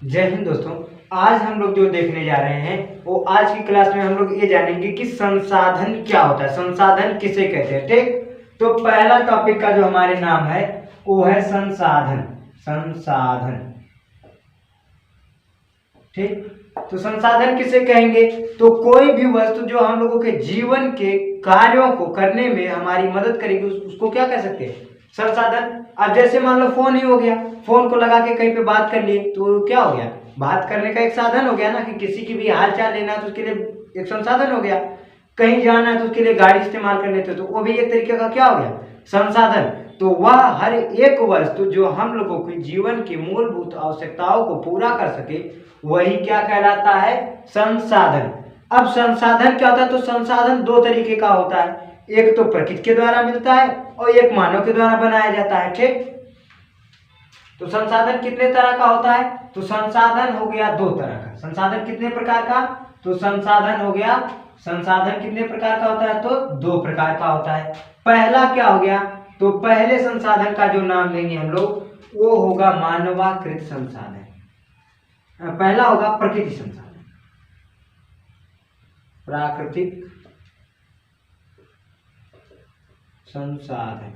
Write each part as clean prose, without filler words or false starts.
जय हिंद दोस्तों। आज हम लोग जो देखने जा रहे हैं वो आज की क्लास में हम लोग ये जानेंगे कि संसाधन क्या होता है, संसाधन किसे कहते हैं। ठीक, तो पहला टॉपिक का जो हमारे नाम है वो है संसाधन। संसाधन, ठीक। तो संसाधन किसे कहेंगे? तो कोई भी वस्तु जो हम लोगों के जीवन के कार्यों को करने में हमारी मदद करेगी उसको क्या कह सकते हैं? संसाधन। अब जैसे मान लो फोन ही हो गया, फोन को लगा के कहीं पे बात कर लिए तो क्या हो गया? बात करने का एक साधन हो गया ना, कि किसी की भी हाल चाल लेना है तो उसके लिए एक संसाधन हो गया। कहीं जाना है तो उसके लिए गाड़ी इस्तेमाल कर लेते तो वो भी एक तरीके का क्या हो गया? संसाधन। तो वह हर एक वस्तु जो हम लोगों के जीवन की मूलभूत आवश्यकताओं को पूरा कर सके वही क्या कहलाता है? संसाधन। अब संसाधन क्या होता है? तो संसाधन दो तरीके का होता है, एक तो प्रकृति के द्वारा मिलता है और एक मानव के द्वारा बनाया जाता है। ठीक, तो संसाधन कितने तरह का होता है? तो संसाधन हो गया दो तरह का। संसाधन कितने प्रकार का? तो संसाधन हो गया, संसाधन कितने प्रकार का होता है? तो दो प्रकार का होता है। पहला क्या हो गया? तो पहले संसाधन का जो नाम लेंगे हम लोग वो होगा मानवाकृत संसाधन। पहला होगा प्रकृति संसाधन, प्राकृतिक संसाधन,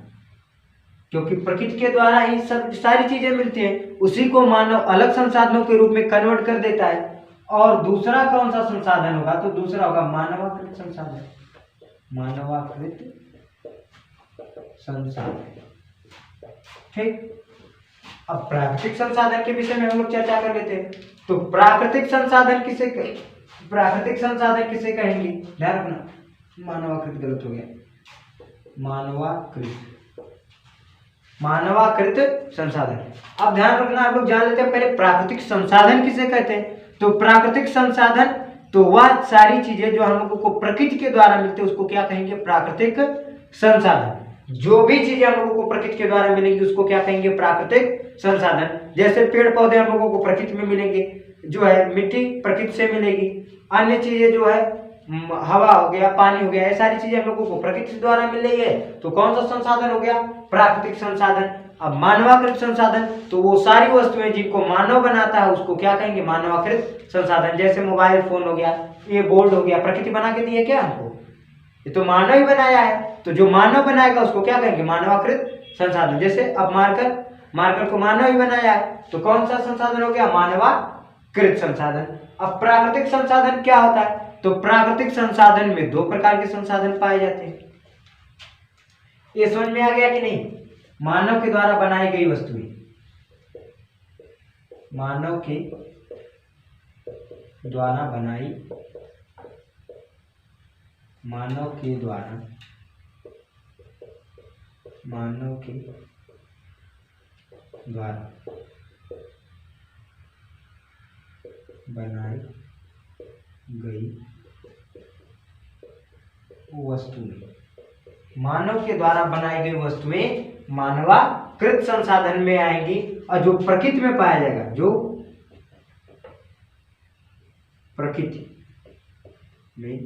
क्योंकि प्रकृति के द्वारा ही सब सारी चीजें मिलती हैं, उसी को मानव अलग संसाधनों के रूप में कन्वर्ट कर देता है। और दूसरा कौन सा संसाधन होगा? तो दूसरा होगा मानवाकृत संसाधन। मानवाकृत संसाधन, ठीक। अब प्राकृतिक संसाधन के विषय में हम लोग चर्चा कर लेते हैं। तो प्राकृतिक संसाधन प्राकृतिक संसाधन किसे कहेंगे? ध्यान रखना, मानवाकृत गलत हो गया, मानवाकृत संसाधन। अब ध्यान रखना, आप लोग जान लेते हैं पहले प्राकृतिक संसाधन किसे कहते हैं। तो प्राकृतिक संसाधन तो वह सारी चीजें जो हम लोगों को प्रकृति के द्वारा मिलती है उसको क्या कहेंगे? प्राकृतिक संसाधन। जो भी चीजें हम लोगों को प्रकृति के द्वारा मिलेंगी उसको क्या कहेंगे? प्राकृतिक संसाधन। जैसे पेड़ पौधे हम लोगों को प्रकृति में मिलेंगे, जो है मिट्टी प्रकृति से मिलेगी, अन्य चीजें जो है हवा हो गया, पानी हो गया, ये सारी चीजें हम लोगों को प्रकृति द्वारा मिल रही है, तो कौन सा संसाधन हो गया? प्राकृतिक संसाधन। अब मानवाकृत संसाधन तो वो सारी वस्तुएं जिनको मानव बनाता है उसको क्या कहेंगे? मानवाकृत संसाधन। जैसे मोबाइल फोन हो गया, ये बोर्ड हो गया, प्रकृति बना के दी है क्या हमको? ये तो मानव ही बनाया है, तो जो मानव बनाएगा उसको क्या कहेंगे? मानवाकृत संसाधन। जैसे अब मार्कर को मानव ही बनाया है, तो कौन सा संसाधन हो गया? मानवाकृत संसाधन। अब प्राकृतिक संसाधन क्या होता है? तो प्राकृतिक संसाधन में दो प्रकार के संसाधन पाए जाते हैं। ये समझ में आ गया कि नहीं? मानव के द्वारा बनाई गई वस्तुएं, मानव के द्वारा बनाई, मानव के द्वारा बनाई गई वस्तुएं, मानव के द्वारा बनाई गई वस्तुएं मानवाकृत संसाधन में आएंगी। और जो प्रकृति में पाया जाएगा, जो प्रकृति में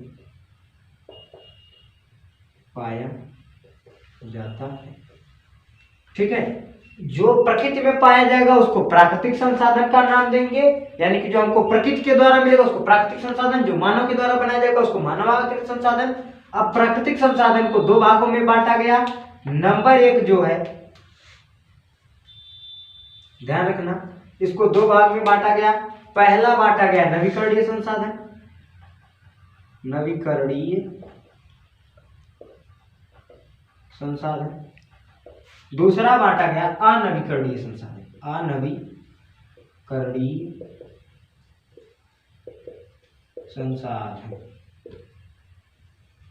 पाया जाता है, ठीक है, जो प्रकृति में पाया जाएगा उसको प्राकृतिक संसाधन का नाम देंगे, यानी कि जो हमको प्रकृति के द्वारा मिलेगा उसको प्राकृतिक संसाधन, जो मानव के द्वारा बनाया जाएगा उसको मानवाकृत संसाधन। अब प्राकृतिक संसाधन को दो भागों में बांटा गया। नंबर एक जो है, ध्यान रखना, इसको दो भाग में बांटा गया। पहला बांटा गया नवीकरणीय संसाधन, नवीकरणीय संसाधन। दूसरा बांटा गया अनवीकरणीय संसाधन, अनवीकरणीय संसाधन।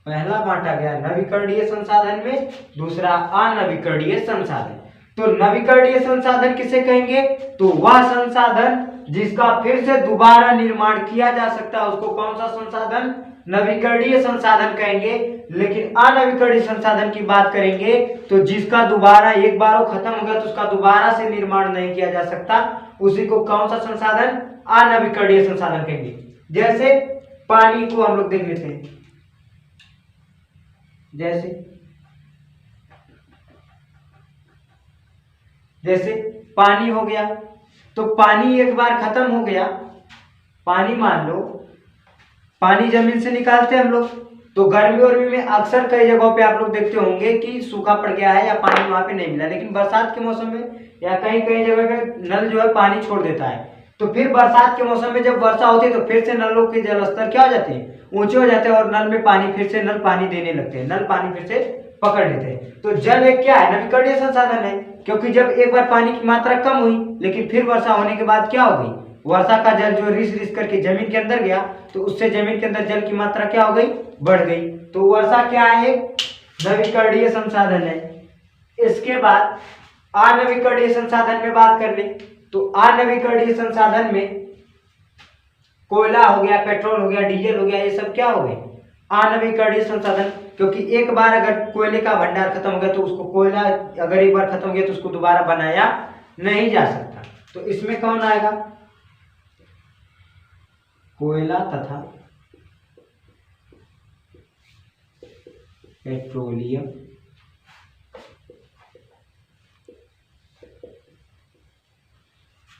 पहला बांटा गया नवीकरणीय संसाधन में, दूसरा अनवीकरणीय संसाधन। तो नवीकरणीय संसाधन किसे कहेंगे? तो वह संसाधन जिसका फिर से दोबारा निर्माण किया जा सकता है उसको कौन सा संसाधन? नवीकरणीय संसाधन कहेंगे। लेकिन अनवीकरणीय संसाधन की बात करेंगे तो जिसका दोबारा एक बार वो खत्म हो गया तो उसका दोबारा से निर्माण नहीं किया जा सकता, उसी को कौन सा संसाधन? अनवीकरणीय संसाधन कहेंगे। जैसे पानी को हम लोग देख लेते हैं, जैसे पानी हो गया, तो पानी एक बार खत्म हो गया, पानी मान लो, पानी जमीन से निकालते हैं हम लोग, तो गर्मी वर्मी में अक्सर कई जगहों पे आप लोग देखते होंगे कि सूखा पड़ गया है या पानी वहां पे नहीं मिला, लेकिन बरसात के मौसम में या कहीं कहीं जगह पे नल जो है पानी छोड़ देता है। तो फिर बरसात के मौसम में जब वर्षा होती है तो फिर से नलों के जलस्तर क्या हो जाते हैं, ऊंचे हो जाते हैं, और नल में पानी फिर से, नल पानी देने लगते हैं, नल पानी फिर से पकड़ लेते हैं। तो जल एक क्या है, नवीकरणीय संसाधन है, क्योंकि जब एक बार पानी की मात्रा कम हुई लेकिन फिर वर्षा होने के बाद क्या हो गई, वर्षा का जल जो रिस रिस करके जमीन के अंदर गया तो उससे जमीन के अंदर जल की मात्रा क्या हो गई, बढ़ गई। तो वर्षा क्या है, नवीकरणीय संसाधन है। इसके बाद अनवीकरणीय संसाधन में बात कर ले, तो अनवीकरणीय संसाधन में कोयला हो गया, पेट्रोल हो गया, डीजल हो गया, ये सब क्या हो गए, अनवीकरणीय संसाधन। क्योंकि एक बार अगर कोयले का भंडार खत्म हो गया तो उसको, कोयला अगर एक बार खत्म हो गया तो उसको दोबारा बनाया नहीं जा सकता। तो इसमें कौन आएगा, कोयला तथा पेट्रोलियम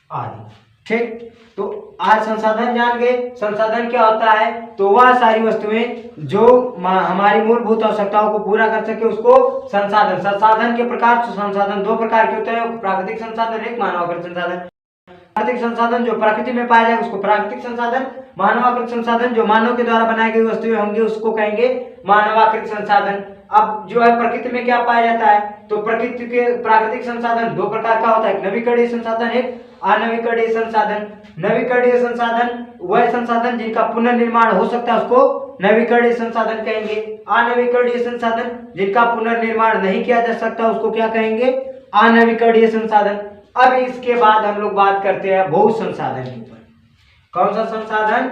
आदि। ठीक, तो आज संसाधन जान गए। संसाधन क्या होता है, तो वह सारी वस्तुएं जो हमारी मूलभूत आवश्यकताओं को पूरा कर सके उसको संसाधन। संसाधन के प्रकार, संसाधन दो प्रकार के होते हैं, प्राकृतिक संसाधन, एक मानवाकृत संसाधन। प्राकृतिक संसाधन जो प्रकृति में पाया जाएगा उसको प्राकृतिक संसाधन, मानवाकृत संसाधन जो मानव के द्वारा बनाई गई वस्तुएं होंगी उसको कहेंगे मानवाकृत संसाधन। अब जो है प्रकृति में क्या पाया जाता है, तो प्रकृति के प्राकृतिक संसाधन दो प्रकार का होता है, नवीकरणीय संसाधन, एक अनवीकरणीय संसाधन। नवीकरणीय संसाधन वह संसाधन जिनका पुनर्निर्माण हो सकता है उसको नवीकरणीय संसाधन कहेंगे। अनवीकरणीय संसाधन जिनका पुनर्निर्माण नहीं किया जा सकता उसको क्या कहेंगे, अनवीकरणीय संसाधन। अब इसके बाद हम लोग बात करते हैं भू संसाधन के ऊपर। कौन सा संसाधन,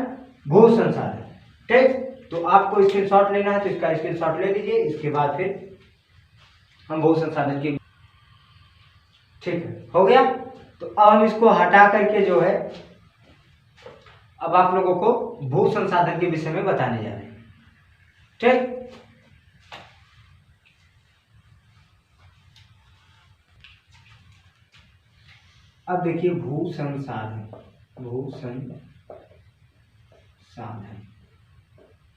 भू संसाधन। ठीक, तो आपको स्क्रीनशॉट लेना है तो इसका स्क्रीनशॉट ले लीजिए, इसके बाद फिर हम भू संसाधन की, ठीक है, हो गया। तो अब हम इसको हटा करके जो है अब आप लोगों को भू संसाधन के विषय में बताने जा रहे हैं। ठीक, अब देखिए भू संसाधन, भू संसाधन,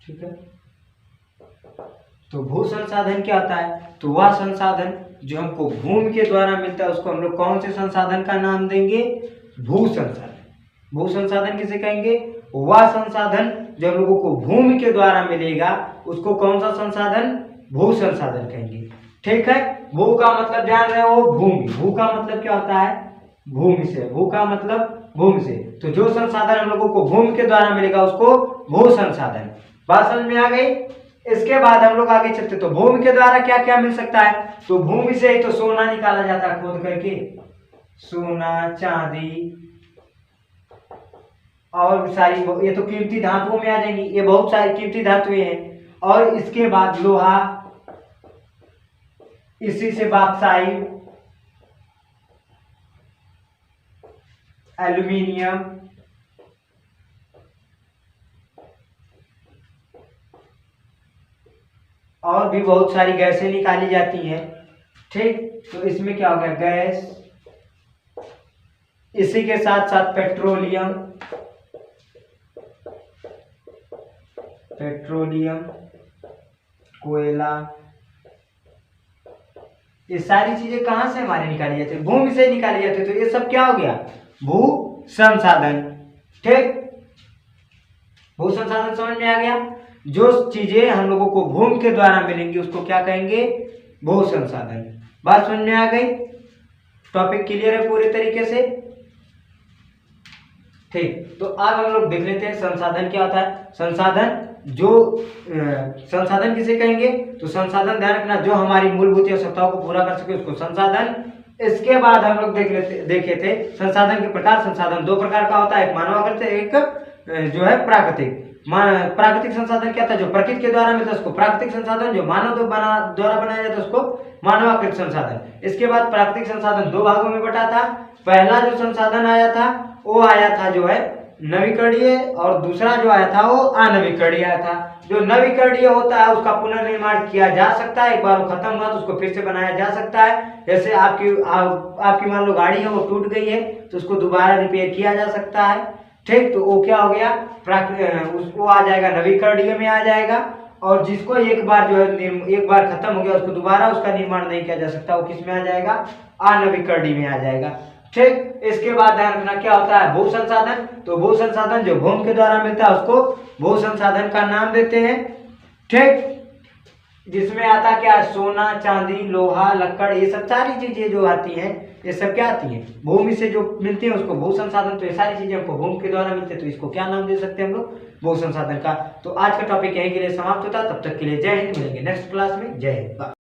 ठीक है। तो भू संसाधन क्या होता है, तो वह संसाधन जो हमको भूमि के द्वारा मिलता है उसको हम लोग कौन से संसाधन का नाम देंगे, भू संसाधन। भू संसाधन किसे कहेंगे, वह संसाधन जो हम लोगों को भूमि के द्वारा मिलेगा उसको कौन सा संसाधन, भू संसाधन कहेंगे। ठीक है, भू का मतलब जान रहे हो, भूमि। भू का मतलब क्या होता है, भूमि से, भू का मतलब भूमि से। तो जो संसाधन हम लोगों को भूमि के द्वारा मिलेगा उसको भू संसाधन। बात समझ में आ गई। इसके बाद हम लोग आगे चलते, तो भूमि के द्वारा क्या क्या मिल सकता है, तो भूमि से ही तो सोना निकाला जाता है खोद करके, सोना, चांदी और सारी, ये तो कीमती धातुओं में आ जाएंगी, ये बहुत सारी कीमती धातुएं हैं। और इसके बाद लोहा, इसी से बॉक्साइट, एल्यूमिनियम, और भी बहुत सारी गैसें निकाली जाती हैं। ठीक, तो इसमें क्या हो गया, गैस, इसी के साथ साथ पेट्रोलियम, पेट्रोलियम, कोयला, ये सारी चीजें कहां से हमारे निकाली जाती है, भूमि से निकाली जाती है। तो ये सब क्या हो गया, भू संसाधन। ठीक, भू संसाधन समझ में आ गया। जो चीजें हम लोगों को भूमि के द्वारा मिलेंगी उसको क्या कहेंगे, भू संसाधन। बात समझ में आ गई, टॉपिक क्लियर है पूरे तरीके से। ठीक, तो अब हम लोग देख लेते हैं संसाधन क्या होता है। संसाधन जो संसाधन किसे कहेंगे, तो संसाधन ध्यान रखना जो हमारी मूलभूत आवश्यकताओं को पूरा कर सके उसको संसाधन। इसके बाद हम लोग देखे थे संसाधन के प्रकार। संसाधन दो प्रकार का होता है, एक मानवाकृत, एक जो है प्राकृतिक। प्राकृतिक संसाधन क्या था, जो प्रकृति के द्वारा मिलता है उसको प्राकृतिक संसाधन, जो मानव द्वारा बनाया जाता है उसको मानवाकृत संसाधन। इसके बाद प्राकृतिक संसाधन दो भागों में बटा था। पहला जो संसाधन आया था वो आया था जो है नवीकरणीय और दूसरा जो आया था वो अनवीकरणीय आया था। जो नवीकरणीय होता है उसका पुनर्निर्माण किया जा सकता है, एक बार वो खत्म हुआ तो उसको फिर से बनाया जा सकता है। जैसे आपकी मान लो गाड़ी है वो टूट गई है तो उसको दोबारा रिपेयर किया जा सकता है। ठीक, तो वो क्या हो गया, उसको आ जाएगा नवीकरणीय में आ जाएगा। और जिसको एक बार जो है एक बार खत्म हो गया उसको दोबारा उसका निर्माण नहीं किया जा सकता, वो किस में आ जाएगा, अनवीकरणीय में आ जाएगा। ठीक, इसके बाद ध्यान रखना क्या होता है भू संसाधन। तो भू संसाधन जो भूमि के द्वारा मिलता है उसको भू संसाधन का नाम देते हैं। ठीक, जिसमें आता क्या है, सोना, चांदी, लोहा, लक्कड़, ये सब सारी चीजें जो आती हैं ये सब क्या आती हैं, भूमि से जो मिलती है उसको भू संसाधन। तो ये सारी चीजें हमको भूमि के द्वारा मिलती है तो इसको क्या नाम दे सकते हैं हम लोग, भू संसाधन का। तो आज का टॉपिक यहीं के लिए समाप्त होता है, तब तक के लिए जय हिंद, मिलेंगे नेक्स्ट क्लास में, जय हिंद।